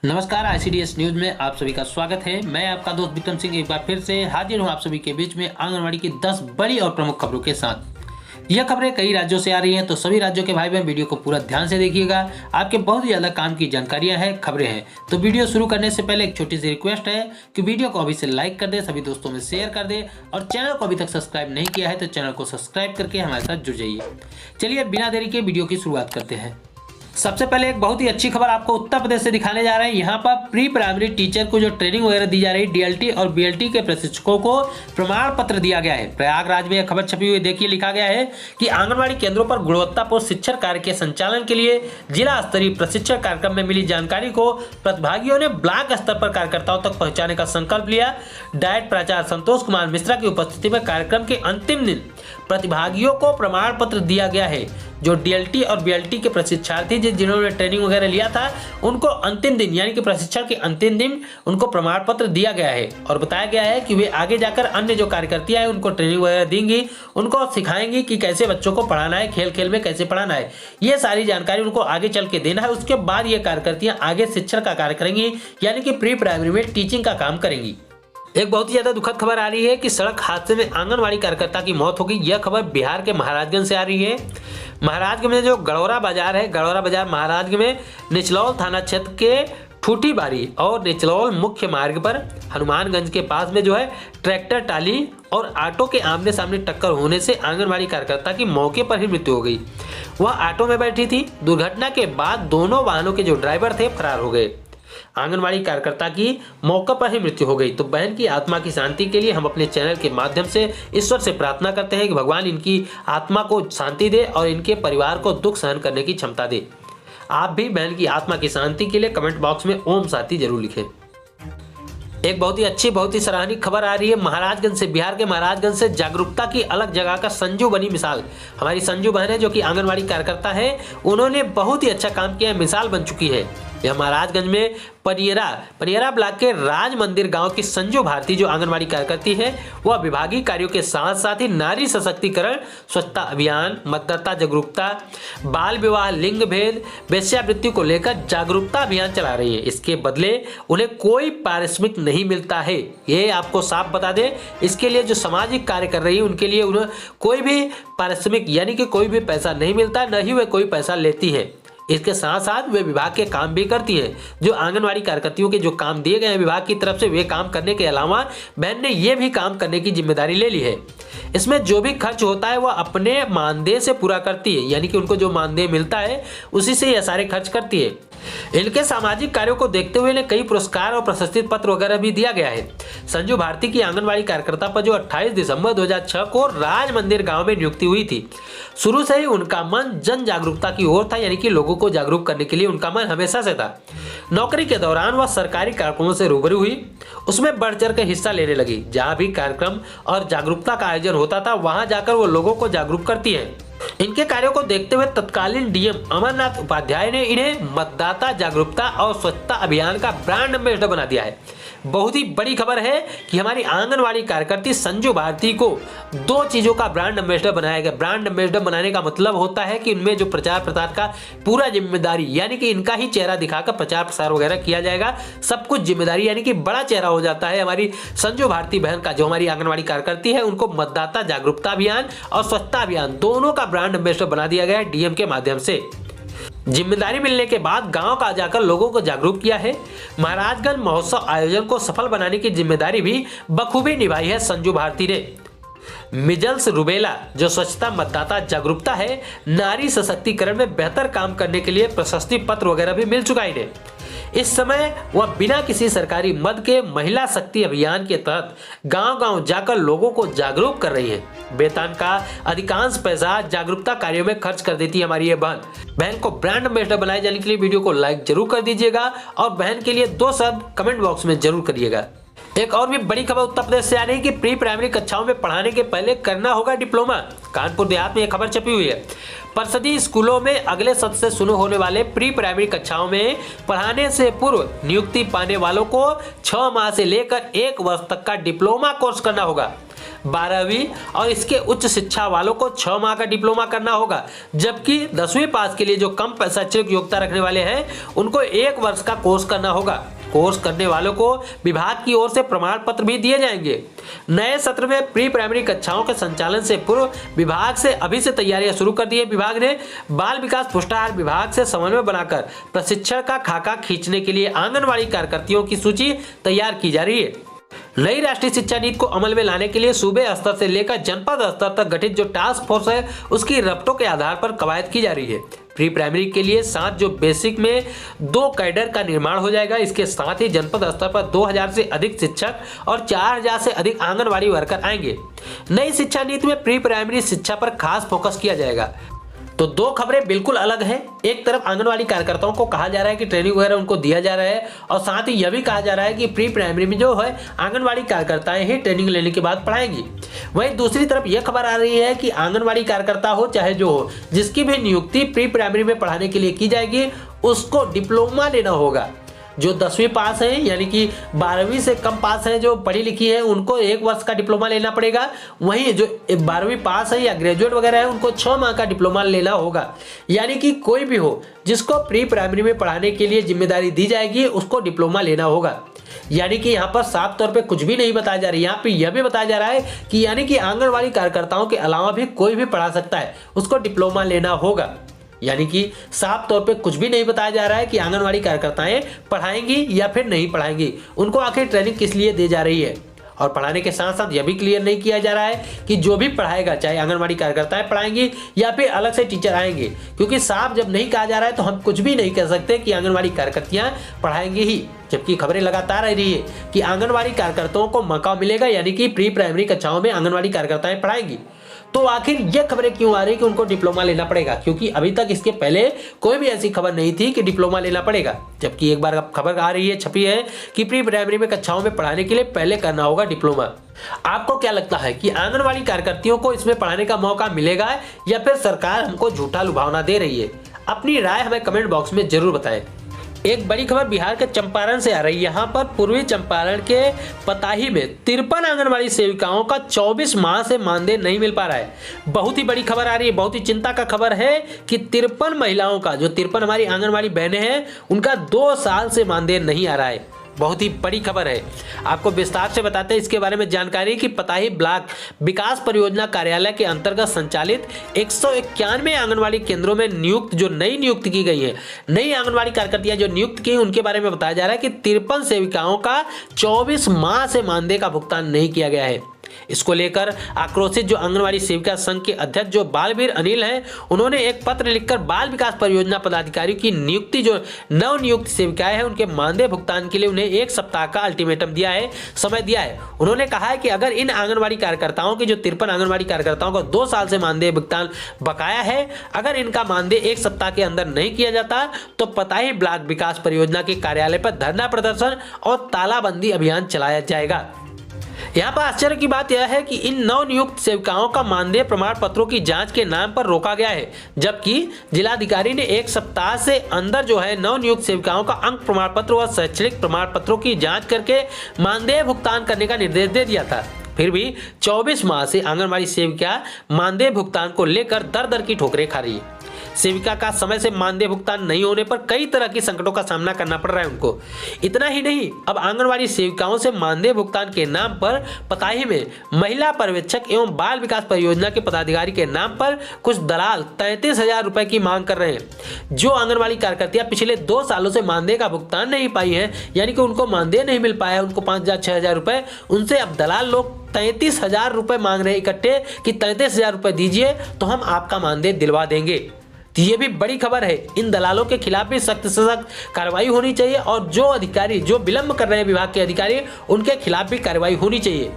नमस्कार, ICDS news में आप सभी का स्वागत है। मैं आपका दोस्त विक्रम सिंह एक बार फिर से हाजिर हूं आप सभी के बीच में आंगनवाड़ी की 10 बड़ी और प्रमुख खबरों के साथ। यह खबरें कई राज्यों से आ रही हैं, तो सभी राज्यों के भाई बहन वीडियो को पूरा ध्यान से देखिएगा। आपके बहुत ही ज्यादा काम की जानकारियां हैं, खबरें हैं। तो वीडियो शुरू करने से पहले एक छोटी सी रिक्वेस्ट है कि वीडियो को अभी से लाइक कर दे, सभी दोस्तों में शेयर कर दे और चैनल को अभी तक सब्सक्राइब नहीं किया है तो चैनल को सब्सक्राइब करके हमारे साथ जुड़ जाइए। चलिए बिना देरी के वीडियो की शुरुआत करते हैं। सबसे पहले एक बहुत ही अच्छी खबर आपको उत्तर प्रदेश से दिखाने जा रहे हैं। यहाँ पर प्री प्राइमरी टीचर को जो ट्रेनिंग वगैरह दी जा रही है, डीएलटी और बीएलटी के प्रशिक्षकों को प्रमाण पत्र दिया गया है। प्रयागराज में यह खबर छपी हुई, देखिए लिखा गया है कि आंगनबाड़ी केंद्रों पर गुणवत्तापूर्ण शिक्षण कार्य के संचालन के लिए जिला स्तरीय प्रशिक्षण कार्यक्रम में मिली जानकारी को प्रतिभागियों ने ब्लॉक स्तर पर कार्यकर्ताओं तक पहुंचाने का संकल्प लिया। डायट प्राचार्य संतोष कुमार मिश्रा की उपस्थिति में कार्यक्रम के अंतिम दिन प्रतिभागियों को प्रमाण पत्र दिया गया है। जो डीएलटी और बीएलटी के प्रशिक्षार्थी जिन्होंने ट्रेनिंग वगैरह लिया था, उनको अंतिम दिन यानी कि प्रशिक्षण के अंतिम दिन उनको प्रमाण पत्र दिया गया है और बताया गया है कि वे आगे जाकर अन्य जो कार्यकर्तियां हैं उनको ट्रेनिंग वगैरह देंगी, उनको सिखाएंगी कि कैसे बच्चों को पढ़ाना है, खेल खेल में कैसे पढ़ाना है। ये सारी जानकारी उनको आगे चल के देना है। उसके बाद ये कार्यकर्तियां आगे शिक्षण का कार्य करेंगी, यानी कि प्री प्राइमरी में टीचिंग का काम करेंगी। एक बहुत ही ज्यादा दुखद खबर आ रही है कि सड़क हादसे में आंगनवाड़ी कार्यकर्ता की मौत हो गई। यह खबर बिहार के महाराजगंज से आ रही है। महाराजगंज में जो गड़ौरा बाजार है, गड़ौरा बाजार महाराजगंज में निचलौल थाना क्षेत्र के ठूठीबारी और निचलौल मुख्य मार्ग पर हनुमानगंज के पास में जो है ट्रैक्टर टाली और ऑटो के आमने सामने टक्कर होने से आंगनवाड़ी कार्यकर्ता की मौके पर ही मृत्यु हो गई। वह ऑटो में बैठी थी। दुर्घटना के बाद दोनों वाहनों के जो ड्राइवर थे फरार हो गए। आंगनवाड़ी कार्यकर्ता की मौके पर ही मृत्यु हो गई। तो बहन की आत्मा की शांति के लिए हम अपने चैनल के माध्यम से ईश्वर से प्रार्थना करते हैं कि भगवान इनकी आत्मा को शांति दे और इनके परिवार को दुख सहन करने की क्षमता दे। आप भी बहन की आत्मा की शांति के लिए कमेंट बॉक्स में ओम शांति जरूर लिखें। एक बहुत ही अच्छी, बहुत ही सराहनीय खबर आ रही है महाराजगंज से। बिहार के महाराजगंज से जागरूकता की अलग जगह का संजू बनी मिसाल। हमारी संजू बहन है जो कि आंगनवाड़ी कार्यकर्ता है, उन्होंने बहुत ही अच्छा काम किया, मिसाल बन चुकी है। यह महाराजगंज में पनियरा ब्लॉक के राज मंदिर गांव की संजू भारती जो आंगनवाड़ी कार्यकर्ती है, वह विभागीय कार्यों के साथ साथ ही नारी सशक्तिकरण, स्वच्छता अभियान, मतदाता जागरूकता, बाल विवाह, लिंग भेद, वेश्यावृत्ति को लेकर जागरूकता अभियान चला रही है। इसके बदले उन्हें कोई पारिश्रमिक नहीं मिलता है, ये आपको साफ बता दें। इसके लिए जो सामाजिक कार्य कर रही है उनके लिए उन्हें कोई भी पारिश्रमिक यानी कि कोई भी पैसा नहीं मिलता, न ही वे कोई पैसा लेती है। इसके साथ साथ वे विभाग के काम भी करती हैं। जो आंगनवाड़ी कार्यकर्तियों के जो काम दिए गए हैं विभाग की तरफ से, वे काम करने के अलावा बहन ने ये भी काम करने की जिम्मेदारी ले ली है। इसमें जो भी खर्च होता है वह अपने मानदेय से पूरा करती है, यानी कि उनको जो मानदेय मिलता है उसी से यह सारे खर्च करती है। इनके सामाजिक कार्यों को देखते हुए इन्हें कई पुरस्कार और प्रशस्ति पत्र वगैरह भी दिया गया है। संजू भारती की आंगनवाड़ी कार्यकर्ता पर जो 28 दिसंबर 2006 को राज मंदिर गांव में नियुक्ति हुई थी। शुरू से ही उनका मन जन जागरूकता की ओर था, यानी कि लोगों को जागरूक करने के लिए उनका मन हमेशा से था। नौकरी के दौरान वह सरकारी कार्यक्रमों से रूबरू हुई, उसमें बढ़ चढ़ कर हिस्सा लेने लगी। जहां भी कार्यक्रम और जागरूकता का आयोजन होता था वहां जाकर वो लोगों को जागरूक करती है। इनके कार्यों को देखते हुए तत्कालीन डीएम अमरनाथ उपाध्याय ने इन्हें मतदाता जागरूकता और स्वच्छता अभियान का ब्रांड एम्बेसडर बना दिया है। बहुत ही बड़ी खबर है कि हमारी आंगनवाड़ी कार्यकर्ती संजू भारती को 2 चीजों का ब्रांड एम्बेसडर बनाया गया। ब्रांड एम्बेसडर बनाने का मतलब होता है कि इनमें जो प्रचार प्रसार का पूरा जिम्मेदारी, यानी कि इनका ही चेहरा दिखाकर प्रचार प्रसार वगैरह किया जाएगा। सब कुछ जिम्मेदारी, यानी कि बड़ा चेहरा हो जाता है हमारी संजू भारती बहन का। जो हमारी आंगनवाड़ी कार्यकर्ती है उनको मतदाता जागरूकता अभियान और स्वच्छता अभियान दोनों का ब्रांड एम्बेसडर बना दिया गया है डीएम के माध्यम से। जिम्मेदारी मिलने के बाद गांव का जाकर लोगों को जागरूक किया है। महाराजगंज महोत्सव आयोजन को सफल बनाने की जिम्मेदारी भी बखूबी निभाई है संजू भारती ने। मिजल्स रुबेला जो स्वच्छता, मतदाता जागरूकता है, नारी सशक्तिकरण में बेहतर काम करने के लिए प्रशस्ति पत्र वगैरह भी मिल चुका है। इस समय वह बिना किसी सरकारी मद के महिला शक्ति अभियान के तहत गांव-गांव जाकर लोगों को जागरूक कर रही है। वेतन का अधिकांश पैसा जागरूकता कार्यों में खर्च कर देती है हमारी ये बहन को ब्रांड एम्बेसडर बनाए जाने के लिए वीडियो को लाइक जरूर कर दीजिएगा और बहन के लिए 2 शब्द कमेंट बॉक्स में जरूर करिएगा। एक और भी बड़ी खबर उत्तर प्रदेश से आ रही है कि प्री प्राइमरी कक्षाओं में पढ़ाने के पहले करना होगा डिप्लोमा। कानपुर देहात में यह खबर छपी हुई है। परिषदीय स्कूलों में अगले सत्र से शुरू होने वाले प्री प्राइमरी कक्षाओं में पढ़ाने से पूर्व नियुक्ति पाने वालों को 6 माह से लेकर 1 वर्ष तक का डिप्लोमा कोर्स करना होगा। 12वीं और इसके उच्च शिक्षा वालों को 6 माह का डिप्लोमा करना होगा, जबकि 10वीं पास के लिए जो कम शैक्षणिक योग्यता रखने वाले हैं उनको 1 वर्ष का कोर्स करना होगा। कोर्स करने वालों को विभाग की ओर से प्रमाण पत्र भी दिए जाएंगे। नए सत्र में प्री प्राइमरी कक्षाओं के संचालन से पूर्व विभाग से अभी से तैयारियां शुरू कर दी है। विभाग ने बाल विकास पुष्टाहार विभाग से समन्वय बनाकर प्रशिक्षण का खाका खींचने के लिए आंगनवाड़ी कार्यकर्तियों की सूची तैयार की जा रही है। नई राष्ट्रीय शिक्षा नीति को अमल में लाने के लिए सूबे स्तर से लेकर जनपद स्तर तक गठित जो टास्क फोर्स है उसकी रपटों के आधार पर कवायद की जा रही है। प्री प्राइमरी के लिए 7 जो बेसिक में 2 कैडर का निर्माण हो जाएगा। इसके साथ ही जनपद स्तर पर 2000 से अधिक शिक्षक और 4000 से अधिक आंगनवाड़ी वर्कर आएंगे। नई शिक्षा नीति में प्री प्राइमरी शिक्षा पर खास फोकस किया जाएगा। तो 2 खबरें बिल्कुल अलग हैं। एक तरफ आंगनवाड़ी कार्यकर्ताओं को कहा जा रहा है कि ट्रेनिंग वगैरह उनको दिया जा रहा है और साथ ही यह भी कहा जा रहा है कि प्री प्राइमरी में जो है आंगनवाड़ी कार्यकर्ताएं ही ट्रेनिंग लेने के बाद पढ़ाएंगी। वहीं दूसरी तरफ यह खबर आ रही है कि आंगनवाड़ी कार्यकर्ता हो चाहे जो हो, जिसकी भी नियुक्ति प्री प्राइमरी में पढ़ाने के लिए की जाएगी उसको डिप्लोमा लेना होगा। जो 10वीं पास हैं यानी कि 12वीं से कम पास हैं जो पढ़ी लिखी है उनको 1 वर्ष का डिप्लोमा लेना पड़ेगा। वहीं जो 12वीं पास है या ग्रेजुएट वगैरह है उनको 6 माह का डिप्लोमा लेना होगा। यानी कि कोई भी हो जिसको प्री प्राइमरी में पढ़ाने के लिए जिम्मेदारी दी जाएगी उसको डिप्लोमा लेना होगा। यानी कि यहाँ पर साफ तौर पे कुछ भी नहीं बताया जा रहा है, यहाँ पे यह भी बताया जा रहा है कि यानी कि आंगनवाड़ी कार्यकर्ताओं के अलावा भी कोई भी पढ़ा सकता है, उसको डिप्लोमा लेना होगा। यानी कि साफ तौर पे कुछ भी नहीं बताया जा रहा है कि आंगनवाड़ी कार्यकर्ताएं पढ़ाएंगी या फिर नहीं पढ़ाएंगी, उनको आखिर ट्रेनिंग किस लिए दी जा रही है। और पढ़ाने के साथ साथ यह भी क्लियर नहीं किया जा रहा है कि जो भी पढ़ाएगा चाहे आंगनवाड़ी कार्यकर्ताएं पढ़ाएंगी या फिर अलग से टीचर आएंगे, क्योंकि साफ जब नहीं कहा जा रहा है तो हम कुछ भी नहीं कह सकते कि आंगनवाड़ी कार्यकर्तियां पढ़ाएंगी ही। जबकि खबरें लगातार आ रही है कि आंगनवाड़ी कार्यकर्ताओं को मौका मिलेगा, यानी कि प्री प्राइमरी कक्षाओं में आंगनवाड़ी कार्यकर्ताएं पढ़ाएंगी। तो आखिर ये खबरें क्यों आ रही कि उनको डिप्लोमा लेना पड़ेगा, क्योंकि अभी तक इसके पहले कोई भी ऐसी खबर नहीं थी कि डिप्लोमा लेना पड़ेगा। जबकि एक बार खबर आ रही है, छपी है कि प्री प्राइमरी में कक्षाओं में पढ़ाने के लिए पहले करना होगा डिप्लोमा। आपको क्या लगता है कि आंगनवाड़ी कार्यकर्तियों को इसमें पढ़ाने का मौका मिलेगा या फिर सरकार हमको झूठा लुभावना दे रही है? अपनी राय हमें कमेंट बॉक्स में जरूर बताएं। एक बड़ी खबर बिहार के चंपारण से आ रही है। यहाँ पर पूर्वी चंपारण के पताही में 53 आंगनवाड़ी सेविकाओं का 24 माह से मानदेय नहीं मिल पा रहा है। बहुत ही बड़ी खबर आ रही है, बहुत ही चिंता का खबर है कि 53 महिलाओं का, जो 53 हमारी आंगनवाड़ी बहनें हैं, उनका 2 साल से मानदेय नहीं आ रहा है। बहुत ही बड़ी खबर है। आपको विस्तार से बताते हैं इसके बारे में जानकारी कि पताही ब्लॉक विकास परियोजना कार्यालय के अंतर्गत संचालित 191 आंगनवाड़ी केंद्रों में नियुक्त जो नई नियुक्त की गई है, नई आंगनवाड़ी कार्यकर्तियां जो नियुक्त की, उनके बारे में बताया जा रहा है कि 53 सेविकाओं का 24 माह से मानदेय का भुगतान नहीं किया गया है। इसको लेकर आक्रोशित जो आंगनवाड़ी सेविका संघ के अध्यक्ष जो बालवीर अनिल हैं, उन्होंने एक पत्र लिखकर बाल विकास परियोजना पदाधिकारियों की नियुक्ति जो नव नियुक्त सेविकाएं हैं उनके मानदेय भुगतान के लिए उन्हें 1 सप्ताह का अल्टीमेटम दिया है, समय दिया है। उन्होंने कहा है कि अगर इन आंगनवाड़ी कार्यकर्ताओं की जो 53 आंगनवाड़ी कार्यकर्ताओं को 2 साल से मानदेय भुगतान बकाया है, अगर इनका मानदेय 1 सप्ताह के अंदर नहीं किया जाता तो पताही ब्लॉक विकास परियोजना के कार्यालय पर धरना प्रदर्शन और तालाबंदी अभियान चलाया जाएगा। यहाँ पर आश्चर्य की बात यह है कि इन नवनियुक्त सेविकाओं का मानदेय प्रमाण पत्रों की जांच के नाम पर रोका गया है, जबकि जिलाधिकारी ने 1 सप्ताह से अंदर जो है नवनियुक्त सेविकाओं का अंक प्रमाण पत्र व शैक्षणिक प्रमाण पत्रों की जांच करके मानदेय भुगतान करने का निर्देश दे दिया था। फिर भी 24 माह से आंगनवाड़ी सेविका मानदेय भुगतान को लेकर दर दर की ठोकरें खा रही है। सेविका का समय से मानदेय भुगतान नहीं होने पर कई तरह की संकटों का सामना करना पड़ रहा है उनको। इतना ही नहीं, अब आंगनवाड़ी सेविकाओं से मानदेय भुगतान के नाम पर पताही में महिला पर्यवेक्षक एवं बाल विकास परियोजना के पदाधिकारी के नाम पर कुछ दलाल 33,000 रुपए की मांग कर रहे हैं। जो आंगनवाड़ी कार्यकर्तियां पिछले 2 सालों से मानदेय का भुगतान नहीं पाई है, यानी कि उनको मानदेय नहीं मिल पाया, उनको 5,000-6,000 रुपए, उनसे अब दलाल लोग 33,000 रुपए मांग रहे हैं इकट्ठे कि 33,000 रुपए दीजिए तो हम आपका मानदेय दिलवा देंगे। तो ये भी बड़ी खबर है। इन दलालों के खिलाफ भी सख्त से सख्त कार्रवाई होनी चाहिए और जो अधिकारी जो विलंब कर रहे हैं विभाग के अधिकारी, उनके खिलाफ भी कार्रवाई होनी चाहिए,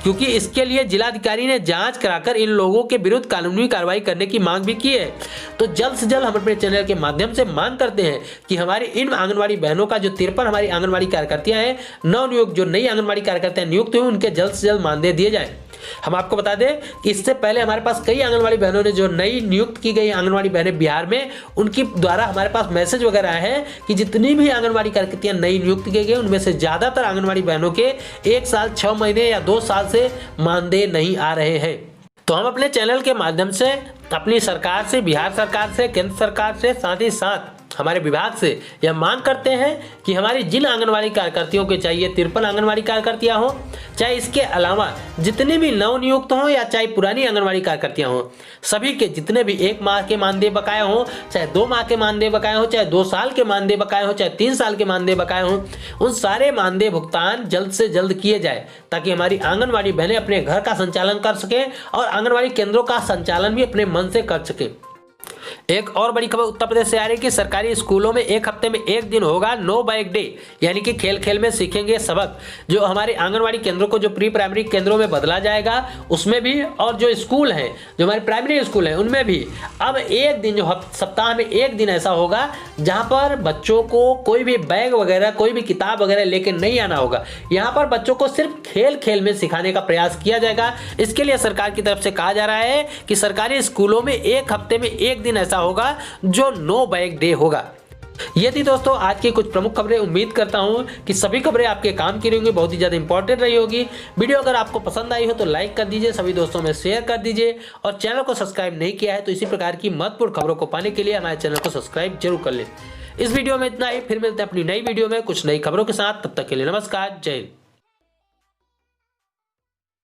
क्योंकि इसके लिए जिलाधिकारी ने जांच कराकर इन लोगों के विरुद्ध कानूनी कार्रवाई करने की मांग भी की है। तो जल्द से जल्द हम अपने चैनल के माध्यम से मांग करते हैं कि हमारी इन आंगनवाड़ी बहनों का जो 53 हमारी आंगनवाड़ी कार्यकर्तियां हैं, नवनियुक्त जो नई आंगनवाड़ी कार्यकर्तियां नियुक्त हुई, उनके जल्द से जल्द मानदेय दिए जाए। हम आपको बता दें कि इससे पहले हमारे पास कई आंगनवाड़ी बहनों ने जो नई नियुक्त की गई आंगनवाड़ी बहनें बिहार में, उनकी द्वारा हमारे पास मैसेज वगैरह आए हैं कि जितनी भी आंगनवाड़ी कार्यकर्तियां नई नियुक्त की गई उनमें से ज़्यादातर आंगनवाड़ी बहनों के 1 साल 6 महीने या 2 साल से मानदेय नहीं आ रहे हैं। तो हम अपने चैनल के माध्यम से अपनी सरकार से, बिहार सरकार से, केंद्र सरकार से, साथ ही साथ हमारे विभाग से यह मांग करते हैं कि हमारी जिन आंगनवाड़ी कार्यकर्तियों के चाहिए 53 आंगनवाड़ी कार्यकर्तियां हों, चाहे इसके अलावा जितने भी नवनियुक्त हों या चाहे पुरानी आंगनवाड़ी कार्यकर्तियां हों, सभी के जितने भी 1 माह के मानदेय बकाया हों, चाहे 2 माह के मानदेय बकाया हों, चाहे 2 साल के मानदेय बकाया हों, चाहे 3 साल के मानदेय बकाया हों, उन सारे मानदेय भुगतान जल्द से जल्द किए जाए ताकि हमारी आंगनवाड़ी बहनें अपने घर का संचालन कर सकें और आंगनवाड़ी केंद्रों का संचालन भी अपने मन से कर सकें। एक और बड़ी खबर उत्तर प्रदेश से आ रही है कि सरकारी स्कूलों में 1 हफ्ते में 1 दिन होगा नो बाइक डे, यानी कि खेल खेल में सीखेंगे सबक। जो हमारे आंगनवाड़ी केंद्रों को जो प्री प्राइमरी केंद्रों में बदला जाएगा उसमें भी, और जो स्कूल हैं, जो हमारे प्राइमरी स्कूल हैं, उनमें भी अब 1 दिन, जो सप्ताह में 1 दिन ऐसा होगा जहां पर बच्चों को कोई भी बैग वगैरह, कोई भी किताब वगैरह लेकर नहीं आना होगा। यहाँ पर बच्चों को सिर्फ खेल खेल में सिखाने का प्रयास किया जाएगा। इसके लिए सरकार की तरफ से कहा जा रहा है कि सरकारी स्कूलों में 1 हफ्ते में 1 दिन ऐसा होगा जो नो बैग डे होगा। ये थी दोस्तों आज की कुछ प्रमुख खबरें। उम्मीद करता हूं कि सभी खबरें आपके काम की रही होंगी, बहुत ही ज्यादा इंपॉर्टेंट रही होगी। वीडियो अगर आपको पसंद आई हो तो लाइक कर दीजिए, सभी दोस्तों में शेयर कर दीजिए और चैनल को सब्सक्राइब नहीं किया है तो इसी प्रकार की महत्वपूर्ण खबरों को पाने के लिए हमारे चैनल को सब्सक्राइब जरूर कर लें। इस वीडियो में इतना ही, फिर मिलते हैं अपनी नई वीडियो में कुछ नई खबरों के साथ। तब तक के लिए नमस्कार, जय हिंद।